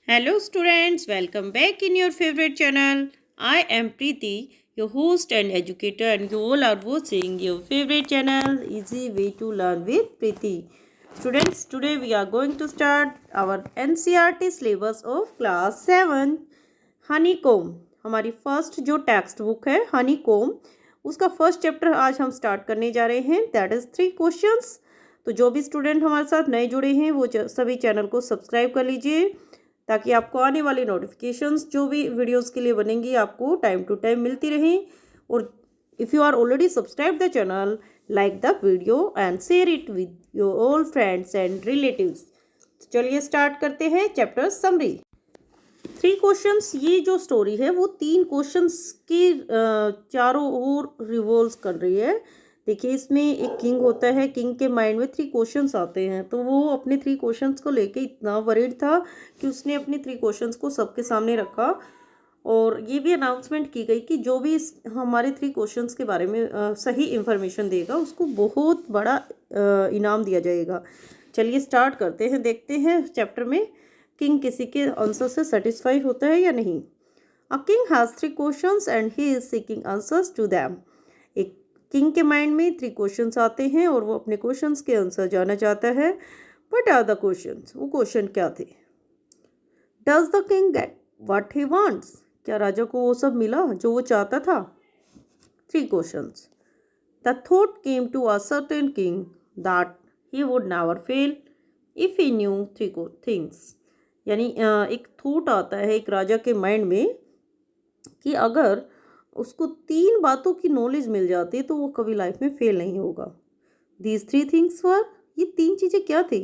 Hello, students. Welcome back in your favorite channel. I am Preeti, your host and educator, and you all are watching your favorite channel, Easy Way to Learn with Preeti. Students, today we are going to start our NCERT syllabus of class 7. Honeycomb हमारी first जो text book है honeycomb उसका first chapter आज हम start करने जा रहे हैं दैट इज़ 3 क्वेश्चंस। तो जो भी स्टूडेंट हमारे साथ नए जुड़े हैं वो सभी चैनल को सब्सक्राइब कर लीजिए ताकि आपको आने वाली नोटिफिकेशंस जो भी वीडियोस के लिए बनेंगी आपको टाइम टू टाइम मिलती रहें। और if you are already subscribe the channel, like the video and share it with your all friends and relatives. चलिए स्टार्ट करते हैं चैप्टर समरी। 3 क्वेश्चंस, ये जो स्टोरी है वो 3 क्वेश्चंस की चारों ओर रिवॉल्व कर रही है। देखिए इसमें एक किंग होता है, किंग के माइंड में 3 क्वेश्चंस आते हैं, तो वो अपने 3 क्वेश्चंस को लेके इतना वरीड था कि उसने अपने 3 क्वेश्चंस को सबके सामने रखा और ये भी अनाउंसमेंट की गई कि जो भी हमारे 3 क्वेश्चंस के बारे में सही इन्फॉर्मेशन देगा उसको बहुत बड़ा इनाम दिया जाएगा। चलिए स्टार्ट करते हैं, देखते हैं चैप्टर में किंग किसी के आंसर से सेटिस्फाई होता है या नहीं। A king has 3 questions and he is seeking answers to them. एक किंग के माइंड में 3 क्वेश्चंस आते हैं और वो अपने क्वेश्चंस के आंसर जानना चाहता है। What are the questions? वो क्वेश्चन क्या थे? Does the king get what he wants? क्या राजा को वो सब मिला जो वो चाहता था? 3 questions. The thought came to a certain king that he would never fail if he knew 3 things. यानी एक थॉट आता है एक राजा के माइंड में कि अगर उसको 3 बातों की नॉलेज मिल जाती तो वो कभी लाइफ में फेल नहीं होगा। दीज 3 थिंग्स वर, ये 3 चीज़ें क्या थी?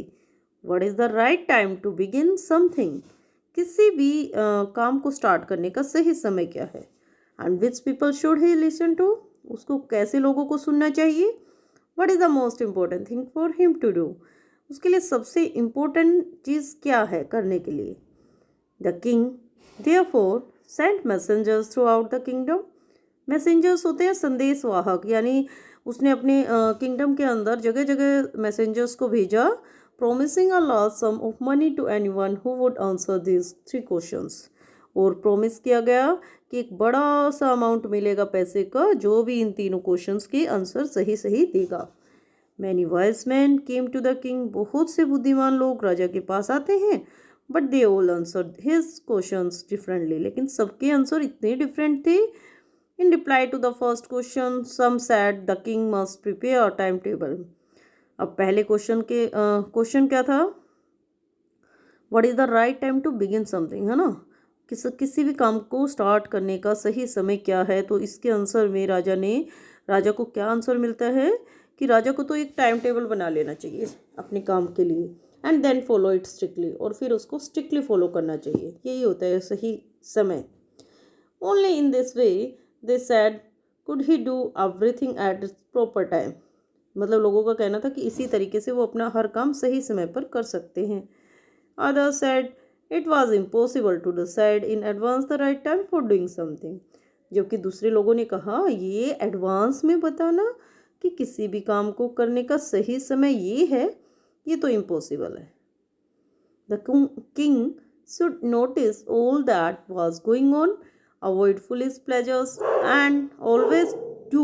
What is the right time to begin something? किसी भी काम को स्टार्ट करने का सही समय क्या है? And which people should he listen to? उसको कैसे लोगों को सुनना चाहिए? What is the most important thing for him to do? उसके लिए सबसे इम्पोर्टेंट चीज़ क्या है करने के लिए? The king therefore sent messengers throughout the kingdom. Messengers होते हैं संदेश वाहक, यानी उसने अपने किंगडम के अंदर जगह जगह मैसेंजर्स को भेजा, promising a large sum of money to anyone who would answer this 3 questions. और प्रोमिस किया गया कि एक बड़ा सा अमाउंट मिलेगा पैसे का जो भी इन तीनों क्वेश्चंस के आंसर सही सही देगा। Many wise man came to the king. बहुत से बुद्धिमान लोग राजा के पास आते हैं, but they all answer his questions differently. लेकिन सबके आंसर इतने डिफरेंट थे। In reply to the first question some said the king must prepare a time table. अब पहले क्वेश्चन क्या था? What is the right time to begin something, है ना? किसी भी काम को स्टार्ट करने का सही समय क्या है? तो इसके आंसर में राजा को क्या आंसर मिलता है कि राजा को तो एक टाइम टेबल बना लेना चाहिए अपने काम के लिए, and then follow it strictly, और फिर उसको स्ट्रिक्टली फॉलो करना चाहिए। यही होता है सही समय। Only in this way they sad could he do everything at its proper time. मतलब लोगों का कहना था कि इसी तरीके से वो अपना हर काम सही समय पर कर सकते हैं। Others said it was impossible to decide in advance the right time for doing something. जबकि दूसरे लोगों ने कहा ये एडवांस में बताना कि किसी भी काम को करने का सही समय ये है, ये तो इम्पॉसिबल है। The king should notice all that was going on, avoid foolish pleasures, and always do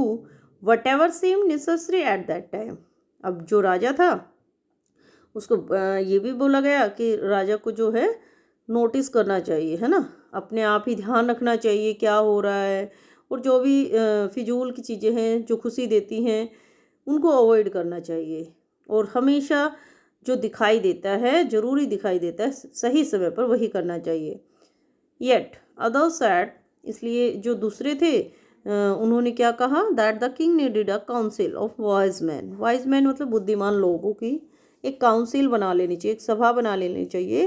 whatever seemed necessary at that time. अब जो राजा था उसको ये भी बोला गया कि राजा को जो है नोटिस करना चाहिए, है ना? अपने आप ही ध्यान रखना चाहिए क्या हो रहा है, और जो भी फिजूल की चीज़ें हैं जो खुशी देती हैं उनको अवॉइड करना चाहिए, और हमेशा जो दिखाई देता है, ज़रूरी दिखाई देता है, सही समय पर वही करना चाहिए। येट अदर सैड, इसलिए जो दूसरे थे उन्होंने क्या कहा? That the king needed a council of wise man. Wise man मतलब बुद्धिमान लोगों की एक काउंसिल बना लेनी चाहिए, एक सभा बना लेनी चाहिए।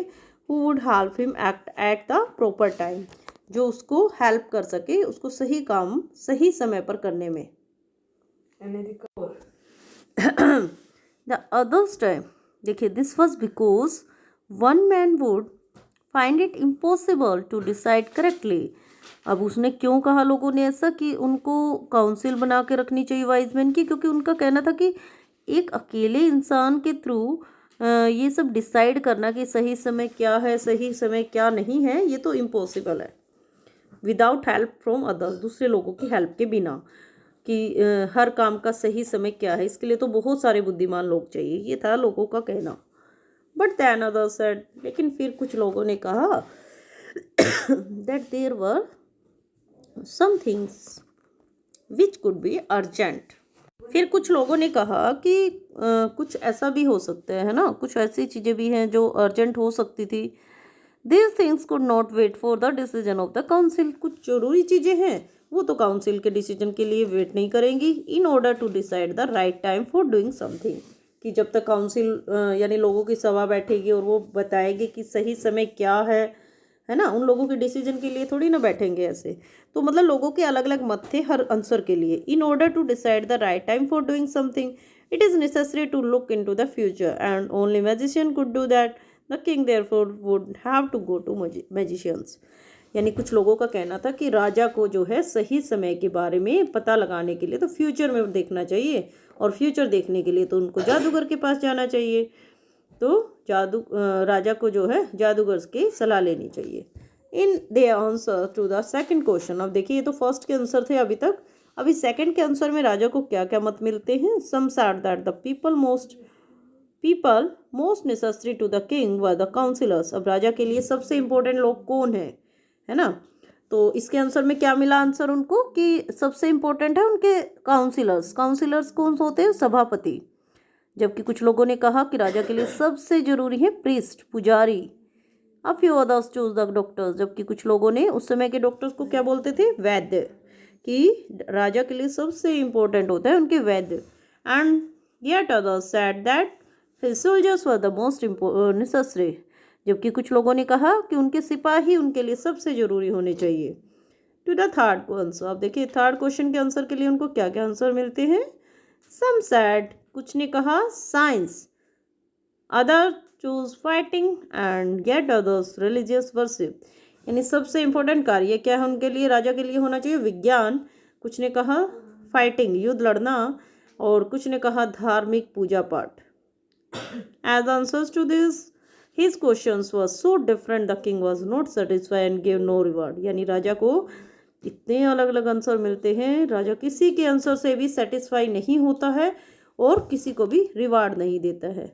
Who would help him act at the proper time, जो उसको हेल्प कर सके उसको सही काम सही समय पर करने में। द अदर्स टाइम, देखिए this was because one man would find it impossible to decide correctly. अब उसने क्यों कहा लोगों ने ऐसा कि उनको काउंसिल बना के रखनी चाहिए वाइज मैन की? क्योंकि उनका कहना था कि एक अकेले इंसान के थ्रू ये सब डिसाइड करना कि सही समय क्या है, सही समय क्या नहीं है, ये तो इम्पॉसिबल है विदाउट हेल्प फ्रॉम अदर्स, दूसरे लोगों की हेल्प के बिना, कि हर काम का सही समय क्या है। इसके लिए तो बहुत सारे बुद्धिमान लोग चाहिए, ये था लोगों का कहना। बट देन अदर्स सेड, लेकिन फिर कुछ लोगों ने कहा that there were some things which could be urgent. फिर कुछ लोगों ने कहा कि कुछ ऐसा भी हो सकता है ना, कुछ ऐसी चीज़ें भी हैं जो अर्जेंट हो सकती थी। These things could not wait for the decision of the council। कुछ जरूरी चीज़ें हैं वो तो काउंसिल के डिसीजन के लिए वेट नहीं करेंगी। In order to decide the right time for doing something, कि जब तक काउंसिल यानी लोगों की सभा बैठेगी और वो बताएगी कि सही समय क्या है ना, उन लोगों के डिसीजन के लिए थोड़ी ना बैठेंगे ऐसे। तो मतलब लोगों के अलग अलग मत थे हर आंसर के लिए। In order to decide the right time for doing something it is necessary to look into the future and only magician could do that. The king therefore would have to go to magicians. यानी कुछ लोगों का कहना था कि राजा को जो है सही समय के बारे में पता लगाने के लिए तो फ्यूचर में देखना चाहिए, और फ्यूचर देखने के लिए तो उनको जादूगर के पास जाना चाहिए। तो राजा को जो है जादूगर की सलाह लेनी चाहिए। In their answer to the second question, अब देखिए ये तो फर्स्ट के आंसर थे अभी तक, अभी सेकंड के आंसर में राजा को क्या क्या मत मिलते हैं। Some said that the people most necessary to the king were the councillors. अब राजा के लिए सबसे इंपॉर्टेंट लोग कौन है ना, तो इसके आंसर में क्या मिला आंसर उनको कि सबसे इंपॉर्टेंट है उनके काउंसिलर्स। काउंसिलर्स कौन से होते हैं, सभापति। जबकि कुछ लोगों ने कहा कि राजा के लिए सबसे जरूरी है प्रीस्ट, पुजारी। A few others choose the doctors, जबकि कुछ लोगों ने उस समय के डॉक्टर्स को क्या बोलते थे, वैद्य, कि राजा के लिए सबसे इंपॉर्टेंट होता है उनके वैद्य। And yet others said that his soldiers were the most necessary, जबकि कुछ लोगों ने कहा कि उनके सिपाही उनके लिए सबसे जरूरी होने चाहिए। टू द थर्ड को आंसर, अब देखिए थर्ड क्वेश्चन के आंसर के लिए उनको क्या क्या आंसर मिलते हैं। सम सेड, कुछ ने कहा science, other choose fighting and get others religious worship. यानी सबसे इंपॉर्टेंट कार्य क्या है उनके लिए, राजा के लिए होना चाहिए विज्ञान, कुछ ने कहा फाइटिंग, युद्ध लड़ना, और कुछ ने कहा धार्मिक पूजा पाठ। As answers to this his questions were so different the king was not satisfied and give no reward. यानी राजा को इतने अलग अलग आंसर मिलते हैं, राजा किसी के आंसर से भी सेटिस्फाई नहीं होता है और किसी को भी रिवार्ड नहीं देता है।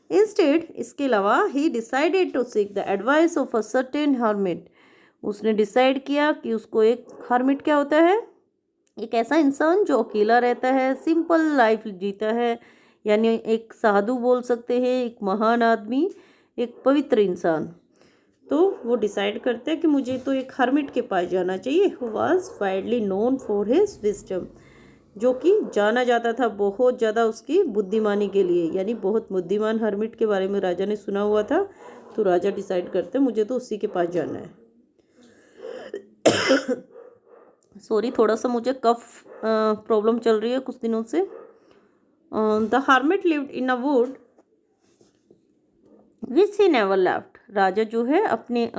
इंस्टेड, इसके अलावा he decided to seek the advice of a certain hermit. उसने डिसाइड किया कि उसको एक हर्मिट क्या होता है, एक ऐसा इंसान जो अकेला रहता है, सिंपल लाइफ जीता है, यानी एक साधु बोल सकते हैं, एक महान आदमी, एक पवित्र इंसान। तो वो डिसाइड करते हैं कि मुझे तो एक हर्मिट के पास जाना चाहिए, who was widely known for his wisdom, जो कि जाना जाता था बहुत ज़्यादा उसकी बुद्धिमानी के लिए। यानी बहुत बुद्धिमान हर्मिट के बारे में राजा ने सुना हुआ था, तो राजा डिसाइड करते मुझे तो उसी के पास जाना है। सॉरी, थोड़ा सा मुझे कफ प्रॉब्लम चल रही है कुछ दिनों से। The hermit lived in a wood which he never left. राजा जो है अपने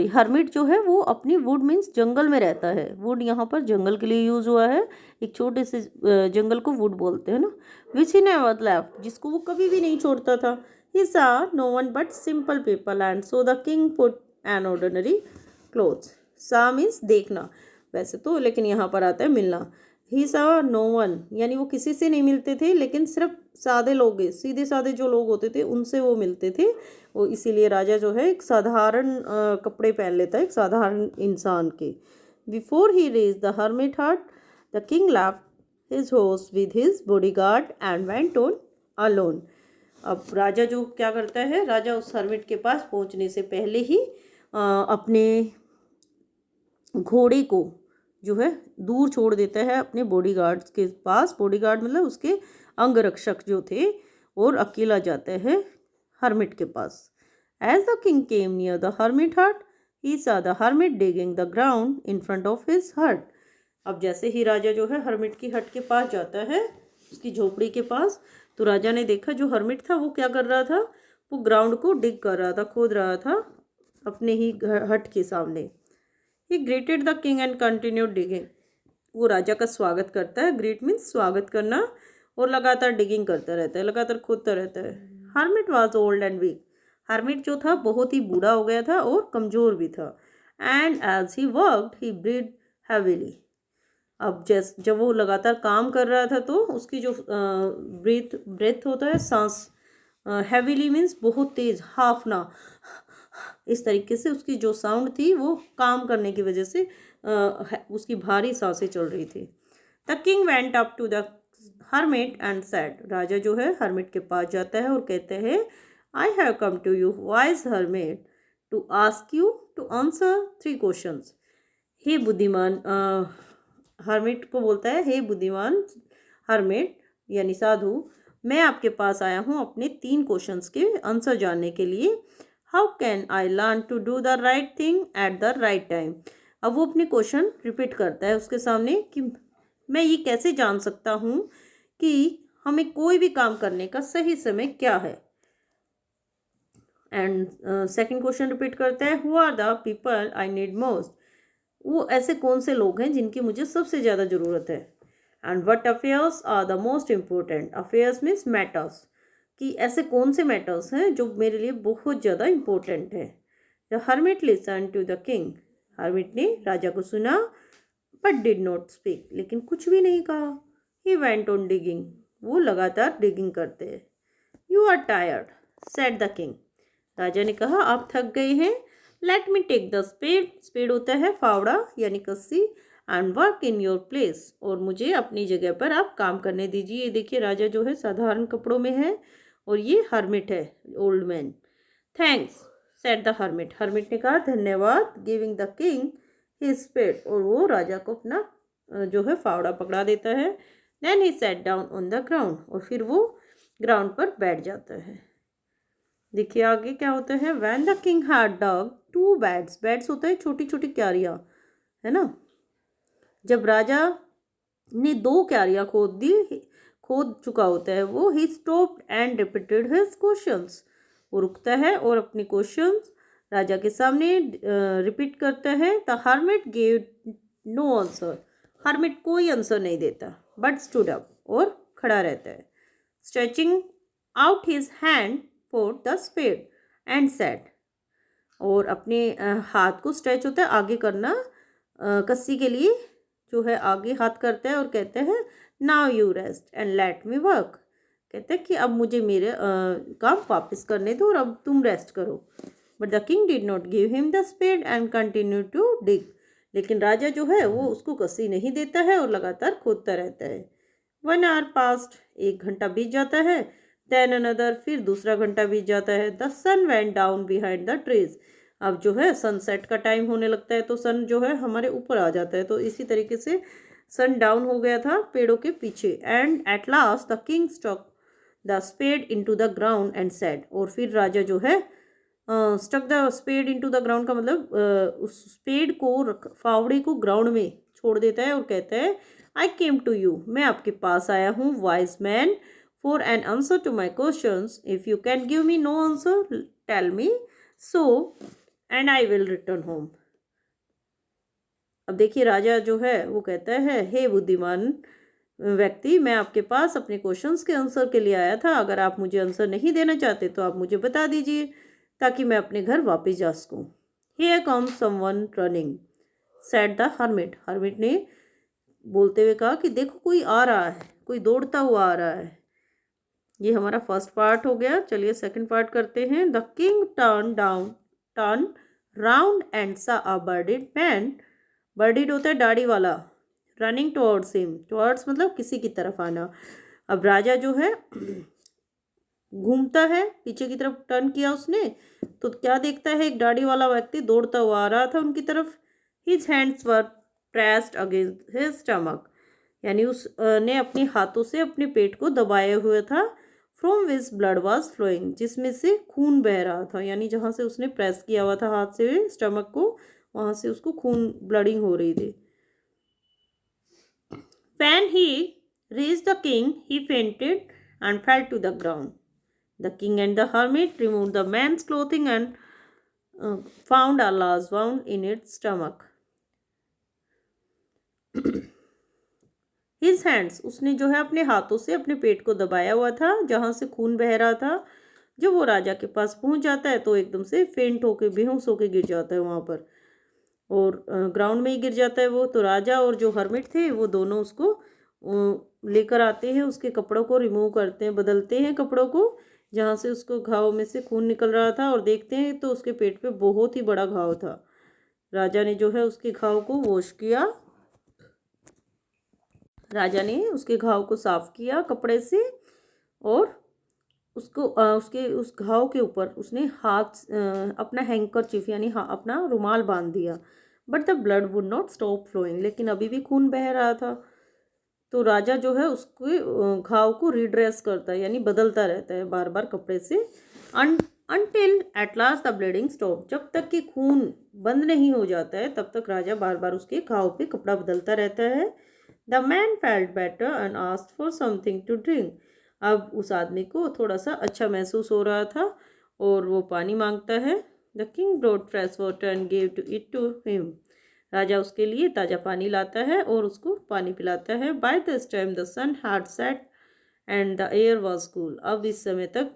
हर्मिट जो है वो अपनी वुड मीन्स जंगल में रहता है। वुड यहाँ पर जंगल के लिए यूज हुआ है, एक छोटे से जंगल को वुड बोलते हैं ना। विच ही नेवर लेफ्ट, जिसको वो कभी भी नहीं छोड़ता था। He saw no one but simple people and so the king put an ordinary clothes. Saw means देखना वैसे तो, लेकिन यहाँ पर आता है मिलना। ही सा नो वन, यानी वो किसी से नहीं मिलते थे, लेकिन सिर्फ सादे लोग, सीधे सादे जो लोग होते थे उनसे वो मिलते थे। वो इसीलिए राजा जो है एक साधारण कपड़े पहन लेता है, एक साधारण इंसान के। Before he reach the hermit hut the king left his horse with his bodyguard and went on alone. अब राजा जो क्या करता है, राजा उस हर्मिट के पास पहुंचने से पहले ही अपने घोड़े को जो है दूर छोड़ देता है अपने बॉडीगार्ड्स के पास। बॉडीगार्ड मतलब उसके अंगरक्षक जो थे, और अकेला जाता है हर्मिट के पास। As the king came near the hermit hut he saw the hermit digging the ground in front of his hut. अब जैसे ही राजा जो है हर्मिट की हट के पास जाता है, उसकी झोपड़ी के पास, तो राजा ने देखा जो हर्मिट था वो क्या कर रहा था, वो ग्राउंड को डिग कर रहा था, खोद रहा था अपने ही हट के सामने। He greeted the king and continued digging. वो राजा का स्वागत करता है, ग्रेट मीन्स स्वागत करना, और लगातार डिगिंग करता रहता है, लगातार खोदता रहता है। Hermit was old and weak. Hermit जो था बहुत ही बूढ़ा हो गया था और कमज़ोर भी था। And as he worked he breath heavily. अब जब वो लगातार काम कर रहा था तो उसकी जो ब्रेथ होता है, सांस, हैवीली मीन्स बहुत तेज, हाफ ना, इस तरीके से उसकी जो साउंड थी वो काम करने की वजह से उसकी भारी सांसें चल रही थी। The king went up to the hermit and said. राजा जो है हर्मिट के पास जाता है और कहते हैं, I have come to you wise hermit to ask you to answer 3 questions. हे बुद्धिमान, हर्मिट को बोलता है, हे बुद्धिमान हर्मिट यानी साधु, मैं आपके पास आया हूँ अपने 3 क्वेश्चंस के आंसर जानने के लिए। How can I learn to do the right thing at the right time. अब वो अपने क्वेश्चन रिपीट करता है उसके सामने कि मैं ये कैसे जान सकता हूँ कि हमें कोई भी काम करने का सही समय क्या है। एंड सेकंड क्वेश्चन रिपीट करता है, who are the people I need most. वो ऐसे कौन से लोग हैं जिनकी मुझे सबसे ज़्यादा ज़रूरत है। And what affairs are the most important. Affairs means matters, कि ऐसे कौन से मैटर्स हैं जो मेरे लिए बहुत ज़्यादा इम्पोर्टेंट है। The hermit listen to the king. Hermit ने राजा को सुना, बट डिड नॉट स्पीक, लेकिन कुछ भी नहीं कहा। He went on digging. वो लगातार डिगिंग करते हैं। You are tired said the king. राजा ने कहा, आप थक गए हैं। Let me take the spade. Spade होता है फावड़ा यानी कस्सी। And work in your place. और मुझे अपनी जगह पर आप काम करने दीजिए। ये देखिए राजा जो है साधारण कपड़ों में है और ये हर्मिट है, old man. Thanks said the hermit. Hermit ने कहा धन्यवाद। Giving the king his spade. और वो राजा को अपना जो है फावड़ा पकड़ा देता है। Then he sat down on the ground. और फिर वो ग्राउंड पर बैठ जाता है। देखिए आगे क्या होता है। When the king had dug 2 beds. Beds होता है छोटी छोटी क्यारियाँ, है ना। जब राजा ने 2 क्यारियाँ खोद चुका होता है वो, he stopped and repeated his questions. वो रुकता है और अपने क्वेश्चंस राजा के सामने रिपीट करता है। The hermit gave no answer. Hermit कोई आंसर नहीं देता, बट स्टूड अप, और खड़ा रहता है। Stretching out his hand for the spade and said. और अपने हाथ को स्ट्रेच होता है आगे करना, कस्सी के लिए जो है आगे हाथ करता है और कहते हैं, now you rest and let me work. कहते हैं कि अब मुझे मेरे काम वापस करने दो और अब तुम रेस्ट करो। But the king did not give him the spade and continue to dig. लेकिन राजा जो है वो उसको कस्सी नहीं देता है और लगातार खोदता रहता है। 1 आवर पास्ट। 1 घंटा बीत जाता है। Then another. फिर दूसरा घंटा बीत जाता है। The sun went down behind the trees. अब जो है सनसेट का टाइम होने लगता है तो सन जो है हमारे ऊपर आ जाता है, तो इसी तरीके से सन डाउन हो गया था पेड़ों के पीछे। And at last the king stuck the spade into the ground and said. और फिर राजा जो है stuck the spade into the ground का मतलब उस स्पेड को, फावड़े को ग्राउंड में छोड़ देता है और कहता है, आई केम टू यू। मैं आपके पास आया हूँ wise man for an answer to my questions. If you can give me no answer tell me so and I will return home. अब देखिए राजा जो है वो कहता है, हे बुद्धिमान व्यक्ति, मैं आपके पास अपने क्वेश्चंस के आंसर के लिए आया था। अगर आप मुझे आंसर नहीं देना चाहते तो आप मुझे बता दीजिए ताकि मैं अपने घर वापस जा सकूं। Here comes someone running said the hermit. Hermit ने बोलते हुए कहा कि देखो कोई आ रहा है, कोई दौड़ता हुआ आ रहा है। ये हमारा फर्स्ट पार्ट हो गया। चलिए सेकंड पार्ट करते हैं। The king turn round and सा अ बर्डेड मैन। बर्डेड होता है दाढ़ी वाला। Running towards him. टुवर्ड्स मतलब किसी की तरफ आना। अब राजा जो है घूमता है, पीछे की तरफ टर्न किया उसने, तो क्या देखता है, एक दाढ़ी वाला व्यक्ति दौड़ता हुआ आ रहा था उनकी तरफ। His hands were pressed against his stomach. यानी उसने अपने हाथों से अपने पेट को दबाए हुए था। From which blood was flowing. जिसमें से खून बह रहा था, यानी जहाँ से उसने प्रेस किया हुआ था हाथ से स्टमक को, वहाँ से उसको खून ब्लडिंग हो रही थी। When he reached the king, he fainted and fell to the ground. The king and the hermit removed the man's clothing and found a large wound in its stomach. His hands, उसने जो है अपने हाथों से अपने पेट को दबाया हुआ था जहाँ से खून बह रहा था। जब वो राजा के पास पहुंच जाता है तो एकदम से फेंट होके बेहोश होके गिर जाता है वहाँ पर, और ग्राउंड में ही गिर जाता है वो। तो राजा और जो हर्मिट थे वो दोनों उसको लेकर आते हैं, उसके कपड़ों को रिमूव करते हैं, बदलते हैं कपड़ों को, जहाँ से उसको घाव में से खून निकल रहा था, और देखते हैं तो उसके पेट पे बहुत ही बड़ा घाव था। राजा ने जो है उसके घाव को वॉश किया, राजा ने उसके घाव को साफ किया कपड़े से, और उसको उसके उस घाव के ऊपर उसने हाथ अपना हैंकरचीफ यानी अपना रुमाल बांध दिया। But the blood would not stop flowing, लेकिन अभी भी खून बह रहा था। तो राजा जो है उसके घाव को रिड्रेस करता है, यानी बदलता रहता है बार बार कपड़े से, until eight last the bleeding stop, जब तक कि खून बंद नहीं हो जाता है तब तक राजा बार बार उसके घाव पे कपड़ा बदलता रहता है। The man felt better and asked for something to drink, अब उस आदमी को थोड़ा सा अच्छा महसूस हो रहा था और वो पानी मांगता है। The king brought fresh water and gave to it to him, राजा उसके लिए ताज़ा पानी लाता है और उसको पानी पिलाता है। By this time the sun had set and the air was cool, अब इस समय तक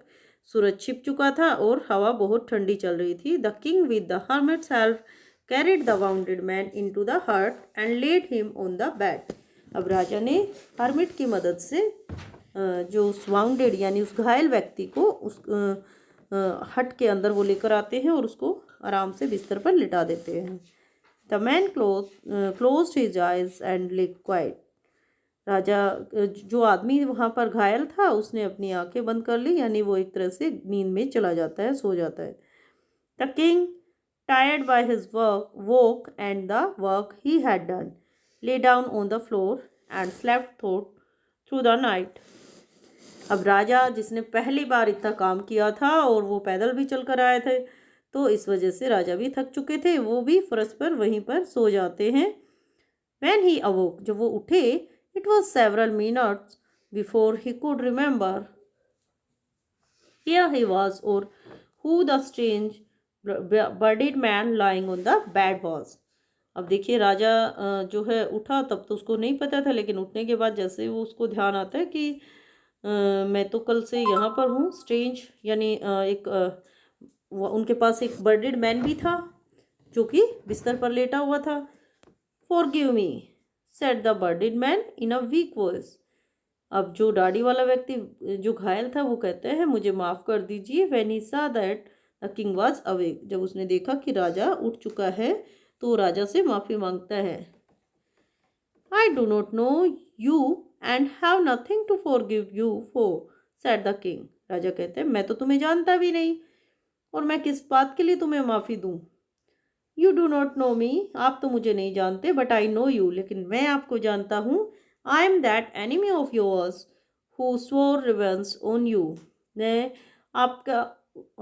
सूरज छिप चुका था और हवा बहुत ठंडी चल रही थी। The king with the hermit's help carried the wounded man into the hut and laid him on the bed, अब राजा ने हर्मिट की मदद से जो उस वाउंडेड यानी उस घायल व्यक्ति को उस हट के अंदर वो लेकर आते हैं और उसको आराम से बिस्तर पर लिटा देते हैं। The man closed his eyes and ले क्वाइट, राजा जो आदमी वहाँ पर घायल था उसने अपनी आंखें बंद कर ली, यानी वो एक तरह से नींद में चला जाता है, सो जाता है। The king tired by his work woke and the work he had done lay down on the floor and slept through the night, अब राजा जिसने पहली बार इतना काम किया था और वो पैदल भी चल कर आए थे, तो इस वजह से राजा भी थक चुके थे, वो भी फर्श पर वहीं पर सो जाते हैं। When he awoke, जब वो उठे, it was several minutes before he could remember here he was or who the strange bearded man lying on the bed was। अब देखिए राजा जो है उठा तब तो उसको नहीं पता था, लेकिन उठने के बाद जैसे वो उसको ध्यान आता है कि मैं तो कल से यहाँ पर हूँ। स्ट्रेंज यानी उनके पास एक बर्डेड मैन भी था जो कि बिस्तर पर लेटा हुआ था। Forgive me said the budded man in a week voice, अब जो दाढ़ी वाला व्यक्ति जो घायल था वो कहता है मुझे माफ़ कर दीजिए। व्हेन ही सा that the king was awake, जब उसने देखा कि राजा उठ चुका है तो राजा से माफ़ी मांगता है। I do not know you and have nothing to forgive you for said the king, राजा कहते हैं मैं तो तुम्हें जानता भी नहीं और मैं किस बात के लिए तुम्हें माफ़ी दूँ। यू डू नॉट नो मी, आप तो मुझे नहीं जानते, बट आई नो यू, लेकिन मैं आपको जानता हूँ। I am that enemy of yours who swore revenge on you, मैं आपका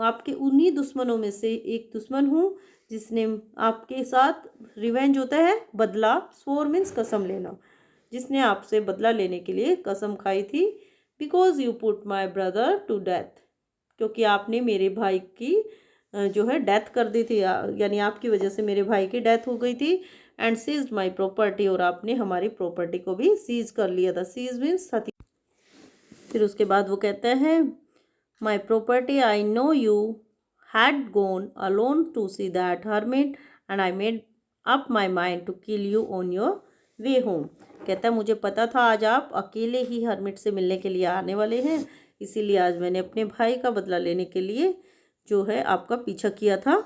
आपके उन्हीं दुश्मनों में से एक दुश्मन हूँ जिसने आपके साथ रिवेंज होता है बदला, स्वोर मीन्स कसम लेना, जिसने आपसे बदला लेने के लिए कसम खाई थी। Because you put my brother to death, क्योंकि आपने मेरे भाई की जो है डेथ कर दी थी, यानी आपकी वजह से मेरे भाई की डेथ हो गई थी। एंड सीज्ड माई प्रॉपर्टी, और आपने हमारी प्रॉपर्टी को भी सीज कर लिया था। सीज मीन्स हथियार। फिर उसके बाद वो कहते हैं my property I know you had gone alone to see that hermit and I made up my mind to kill you on your way home, कहता है मुझे पता था आज आप अकेले ही हर्मिट से मिलने के लिए आने वाले हैं, इसीलिए आज मैंने अपने भाई का बदला लेने के लिए जो है आपका पीछा किया था।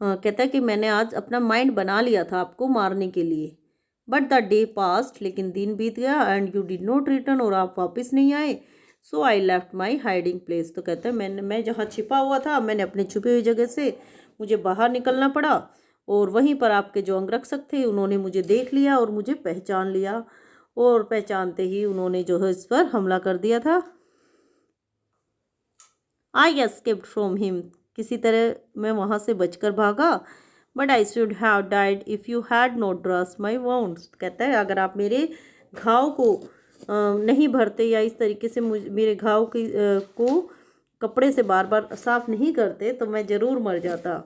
कहता है कि मैंने आज अपना माइंड बना लिया था आपको मारने के लिए। बट द डे पास्ट, लेकिन दिन बीत गया, and you did not return, और आप वापस नहीं आए। So I left my hiding place, तो कहता है मैं जहाँ छिपा हुआ था मैंने अपने छुपे हुई जगह से मुझे बाहर निकलना पड़ा, और वहीं पर आपके जो अंगरक्षक थे उन्होंने मुझे देख लिया और मुझे पहचान लिया, और पहचानते ही उन्होंने जो है इस पर हमला कर दिया था। आई एस्केप्ड फ्रॉम हिम, किसी तरह मैं वहाँ से बचकर भागा। But I should have died if you had not dressed my wounds, कहता है अगर आप मेरे घाव को नहीं भरते या इस तरीके से मेरे घाव को कपड़े से बार बार साफ नहीं करते तो मैं ज़रूर मर जाता।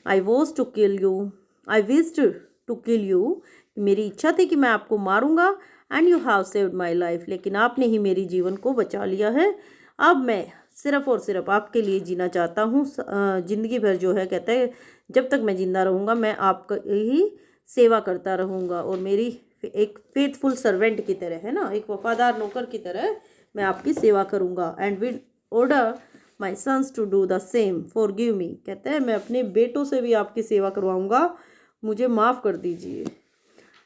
I was to kill you, I wished to kill you, मेरी इच्छा थी कि मैं आपको मारूंगा। And you have saved my life, लेकिन आपने ही मेरी जीवन को बचा लिया है। अब मैं सिर्फ और सिर्फ आपके लिए जीना चाहता हूँ। ज़िंदगी भर जो है, कहता है जब तक मैं ज़िंदा रहूँगा मैं आपका ही सेवा करता रहूँगा, और मेरी एक फेथफुल सर्वेंट की तरह, है ना, एक वफादार नौकर की तरह मैं आपकी सेवा करूँगा। And will order my sons to do the same, forgive me, कहते हैं मैं अपने बेटों से भी आपकी सेवा करवाऊँगा, मुझे माफ़ कर दीजिए।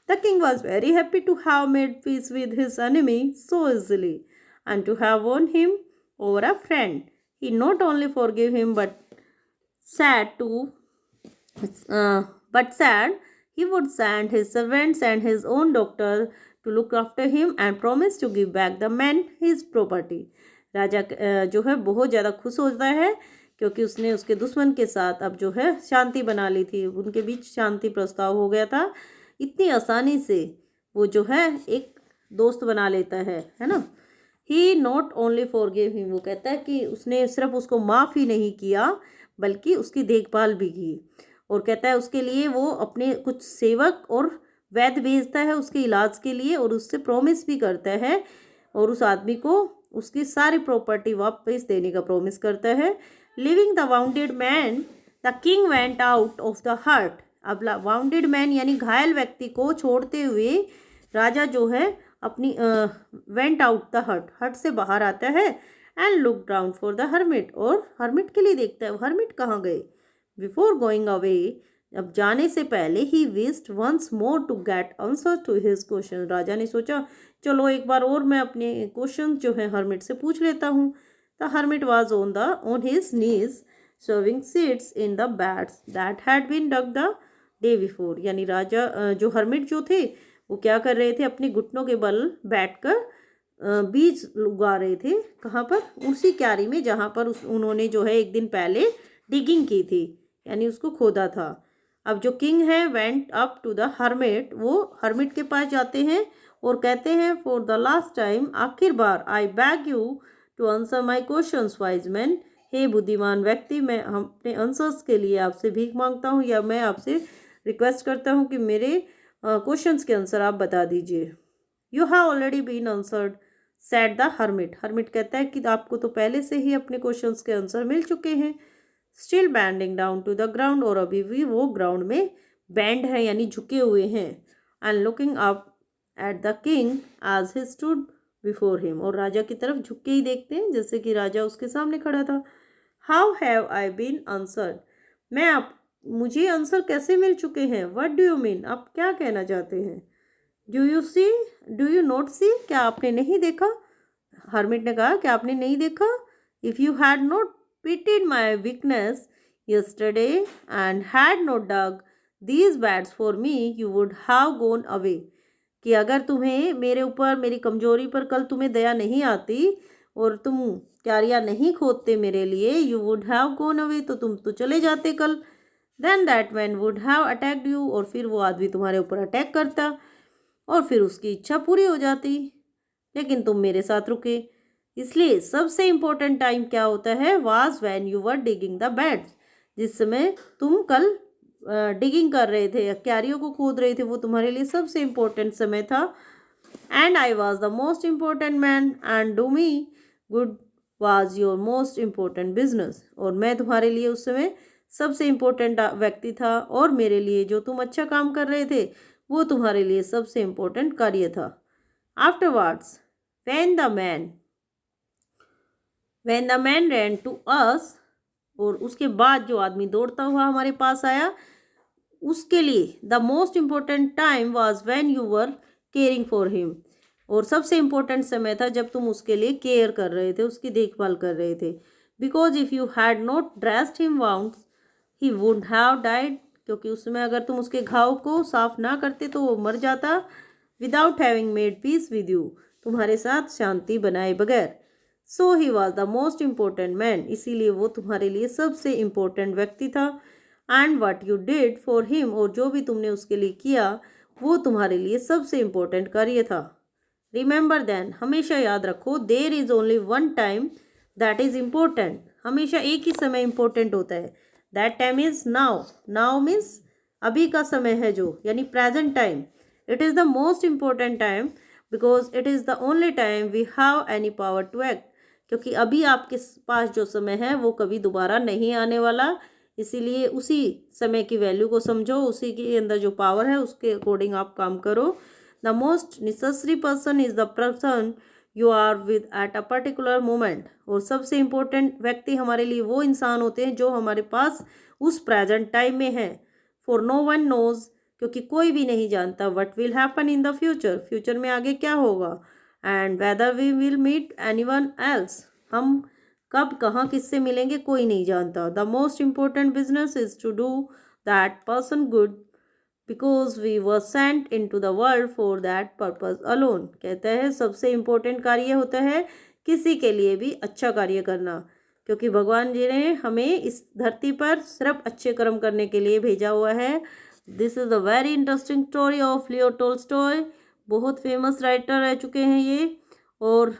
The king was very happy to have made peace with his enemy so easily and to have won him over a friend. He not only forgave him sad to but said he would send his servants and his own doctor to look after him and promised to give back the man his property. राजा जो है बहुत ज़्यादा खुश होता है, क्योंकि उसने उसके दुश्मन के साथ अब जो है शांति बना ली थी, उनके बीच शांति प्रस्ताव हो गया था। इतनी आसानी से वो जो है एक दोस्त बना लेता है ना। ही नॉट ओनली फॉरगिव हिम, वो कहता है कि उसने सिर्फ उसको माफ़ ही नहीं किया बल्कि उसकी देखभाल भी की, और कहता है उसके लिए वो अपने कुछ सेवक और वैद्य भेजता है उसके इलाज के लिए, और उससे प्रॉमिस भी करता है, और उस आदमी को उसकी सारी प्रॉपर्टी वापस देने का प्रॉमिस करता है। Living the wounded man the king went out of the हट। अब वाउंडेड मैन यानी घायल व्यक्ति को छोड़ते हुए राजा जो है अपनी वेंट आउट द हट, हट से बाहर आता है, and look down for the hermit, और हर्मिट के लिए देखता है हर्मिट कहाँ गए। बिफोर गोइंग अवे, अब जाने से पहले, he wished once more to get answer to his question, राजा ने सोचा चलो एक बार और मैं अपने क्वेश्चन जो है हर्मिट से पूछ लेता हूँ। The hermit was on his knees serving seeds in the beds that had been dug the day before, यानी राजा जो हर्मिट जो थे वो क्या कर रहे थे, अपने घुटनों के बल बैठकर बीज उगा रहे थे। कहाँ पर, उसी क्यारी में जहाँ पर उन्होंने जो है एक दिन पहले डिगिंग की थी, यानी उसको खोदा था। अब जो किंग है went up to the hermit, वो हर्मिट के पास जाते हैं और कहते हैं फॉर द लास्ट टाइम, आखिर बार, I beg you to answer my questions wise man, हे बुद्धिमान व्यक्ति, मैं अपने आंसर्स के लिए आपसे भीख मांगता हूँ, या मैं आपसे रिक्वेस्ट करता हूँ कि मेरे क्वेश्चंस के आंसर आप बता दीजिए। You have already been answered said the hermit, hermit कहता है कि आपको तो पहले से ही अपने क्वेश्चंस के आंसर मिल चुके हैं। Still bending down to the ground, और अभी भी वो ग्राउंड में बैंड है यानी झुके हुए हैं। And looking up at the king as he stood before him, और राजा की तरफ झुक के ही देखते हैं जैसे कि राजा उसके सामने खड़ा था। How have I been answered, मुझे आंसर कैसे मिल चुके हैं। व्हाट डू यू मीन, आप क्या कहना चाहते हैं। डू यू नॉट सी, क्या आपने नहीं देखा। हर्मिट ने कहा कि आपने नहीं देखा। If you had not pitied my weakness yesterday and had not dug these beds for me, you would have gone away, कि अगर तुम्हें मेरे ऊपर, मेरी कमजोरी पर कल तुम्हें दया नहीं आती और तुम क्यारियाँ नहीं खोदते मेरे लिए, you would have gone away, तो तुम तो चले जाते कल। then that man would have attacked you, और फिर वो आदमी तुम्हारे ऊपर अटैक करता और फिर उसकी इच्छा पूरी हो जाती, लेकिन तुम मेरे साथ रुके। इसलिए सबसे इम्पोर्टेंट टाइम क्या होता है, was when you were digging the beds, जिस समय तुम कल डिगिंग कर रहे थे, क्यारियों को खोद रहे थे, वो तुम्हारे लिए सबसे इम्पोर्टेंट समय था। And I was the most important man and do me good was your most important business, और मैं तुम्हारे लिए उस समय सबसे इम्पोर्टेंट व्यक्ति था, और मेरे लिए जो तुम अच्छा काम कर रहे थे वो तुम्हारे लिए सबसे इम्पोर्टेंट कार्य था। Afterwards when the man ran to us, और उसके बाद जो आदमी दौड़ता हुआ हमारे पास आया, उसके लिए the most important time was when you were caring for him, और सबसे इम्पोर्टेंट समय था जब तुम उसके लिए केयर कर रहे थे, उसकी देखभाल कर रहे थे। Because if you had not dressed him wounds he would have died, क्योंकि उस समय अगर तुम उसके घाव को साफ ना करते तो वो मर जाता। Without having made peace with you, तुम्हारे साथ शांति बनाए बगैर। So he was the most important man, इसीलिए वो तुम्हारे लिए सबसे इम्पोर्टेंट व्यक्ति था। And what you did for him, और जो भी तुमने उसके लिए किया वो तुम्हारे लिए सबसे इम्पोर्टेंट कार्य था। रिमेंबर देन, हमेशा याद रखो, there is only one time that is important, हमेशा एक ही समय इम्पोर्टेंट होता है। That time is now, now means अभी का समय है जो, यानी present time. It is the most important time because it is the only time we have any power to act, क्योंकि अभी आपके पास जो समय है वो कभी दोबारा नहीं आने वाला। इसीलिए उसी समय की वैल्यू को समझो, उसी के अंदर जो पावर है उसके अकॉर्डिंग आप काम करो। The most necessary person is the person you are with at a particular moment. और सबसे इम्पोर्टेंट व्यक्ति हमारे लिए वो इंसान होते हैं जो हमारे पास उस प्रेजेंट टाइम में है। फॉर नो वन नोज, क्योंकि कोई भी नहीं जानता what will happen in the future, future में आगे क्या होगा। And whether we will meet anyone else, हम कब कहाँ किससे मिलेंगे कोई नहीं जानता। The most important business is to do that person good because we were sent into the world for that purpose alone. कहते हैं सबसे इम्पोर्टेंट कार्य होता है किसी के लिए भी अच्छा कार्य करना, क्योंकि भगवान जी ने हमें इस धरती पर सिर्फ अच्छे कर्म करने के लिए भेजा हुआ है। This is a very interesting story of Leo Tolstoy. बहुत फेमस राइटर रह चुके हैं ये। और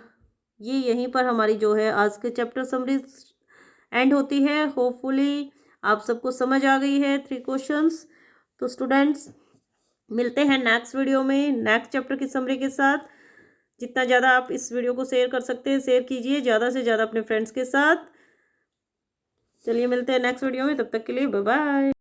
ये यहीं पर हमारी जो है आज के चैप्टर समरी एंड होती है। होपफुली आप सबको समझ आ गई है 3 क्वेश्चंस। तो स्टूडेंट्स मिलते हैं नेक्स्ट वीडियो में नेक्स्ट चैप्टर की समरी के साथ। जितना ज़्यादा आप इस वीडियो को शेयर कर सकते हैं शेयर कीजिए ज़्यादा से ज़्यादा अपने फ्रेंड्स के साथ। चलिए मिलते हैं नेक्स्ट वीडियो में, तब तक के लिए बाय बाय।